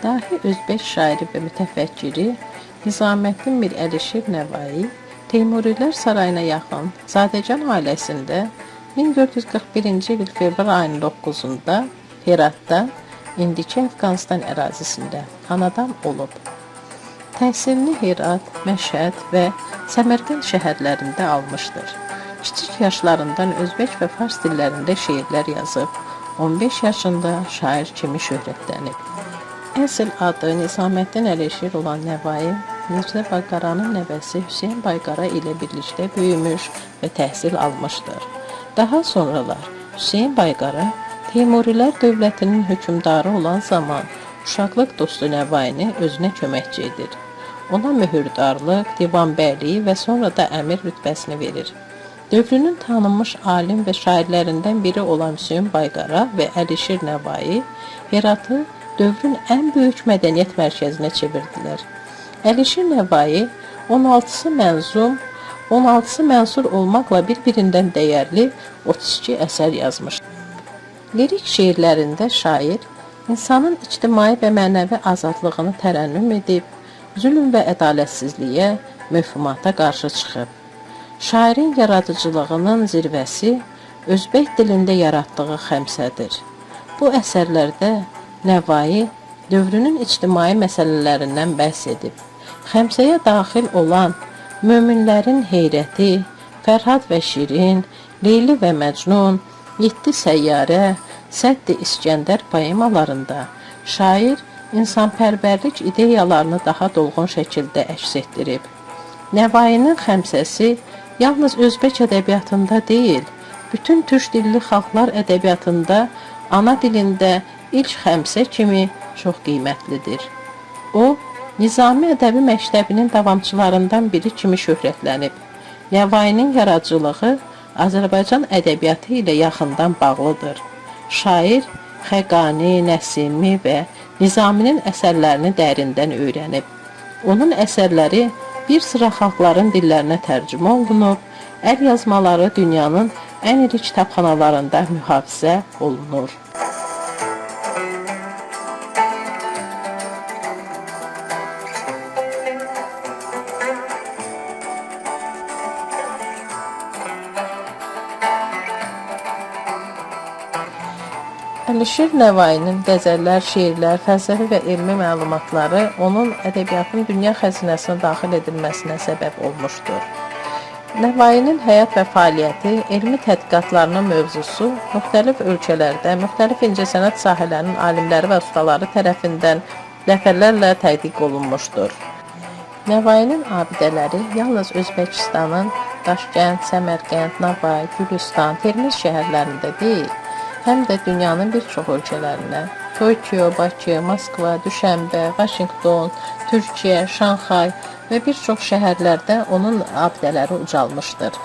Dahi Özbək şairi və mütəfəkkiri Nizaməddin Mir Əlişir Nəvai Teymurilər sarayına yaxın Zadəgan ailəsində 1441-ci il fevral ayının 9-da Heratda, indiki Əfqanistan ərazisində anadan olub. Təhsilini Herat, Məşhəd və Səmərqənd şəhərlərində almışdır. Kiçik yaşlarından özbək və fars dillərində şeirlər yazıb, 15 yaşında şair kimi şöhrətlənib. Əsl adı Nizaməddin Əlişir olan Nəvai, Mirzə Bayqaranın nəvəsi Hüseyn Bayqara ilə birlikdə böyümüş və təhsil almışdır. Daha sonralar Hüseyn Bayqara Teymurilər dövlətinin hökmdarı olan zaman uşaqlıq dostu Nəvaini özünə köməkçi edir. Ona möhürdarlıq, divanbəyliyi və sonra da əmir rütbəsini verir. Dövrünün tanınmış alim və şairlərindən biri olan Hüseyn Bayqara və Əlişir Nəvai Heratı dövrün ən böyük mədəniyyət mərkəzinə çevirdilər. Əlişir Nəvai 16-sı mənzum, 16-sı mənsur olmaqla bir-birindən dəyərli 32 əsər yazmışdır. Lirik şeirlərində şair insanın ictimai və mənəvi azadlığını tərənnüm edib, zülm və ədalətsizliyə, mövhumata qarşı çıxıb. Şairin yaradıcılığının zirvəsi özbək dilində yaratdığı xəmsədir. Bu əsərlərdə Nəvai dövrünün ictimai məsələlərindən bəhs edib. Xəmsəyə daxil olan Möminlərin Heyrəti, Fərhad və Şirin, Leyli və Məcnun, 7 Səyyarə, Səddi İskəndər poemalarında şair insanpərvərlik ideyalarını daha dolğun şəkildə əks etdirib. Nəvainin xəmsəsi yalnız özbək ədəbiyyatında deyil, bütün türk dilli xalqlar ədəbiyyatında ana dilində ilk xəmsə kimi çox qiymətlidir. O, Nizami ədəbi məktəbinin davamçılarından biri kimi şöhrətlənib. Nəvainin yaradıcılığı Azərbaycan ədəbiyyatı ilə yaxından bağlıdır. Şair Xəqani, Nəsimi və Nizaminin əsərlərini dərindən öyrənib. Onun əsərləri bir sıra xalqların dillərinə tərcümə olunub, əl yazmaları dünyanın ən iri kitabxanalarında mühafizə olunur. Əlişir Nəvainin qəzəllər, şeirlər, fəlsəfi və elmi məlumatları onun ədəbiyyatın dünya xəzinəsinə daxil edilməsinə səbəb olmuşdur. Nəvainin həyat və fəaliyyəti, elmi tədqiqatlarının mövzusu müxtəlif ölkələrdə, müxtəlif incəsənət sahələrinin alimləri və ustaları tərəfindən dəfələrlə tədqiq olunmuşdur. Nəvainin abidələri yalnız Özbəkistanın Daşkənd, Səmərqənd, Navay, Gülüstan, Termiz şəhərlərində deyil, həm də dünyanın bir çox ölkələrinə, Tokyo, Bakı, Moskva, Düşənbə, Vaşinqton, Türkiyə, Şanxay və bir çox şəhərlərdə onun abidələri ucalmışdır.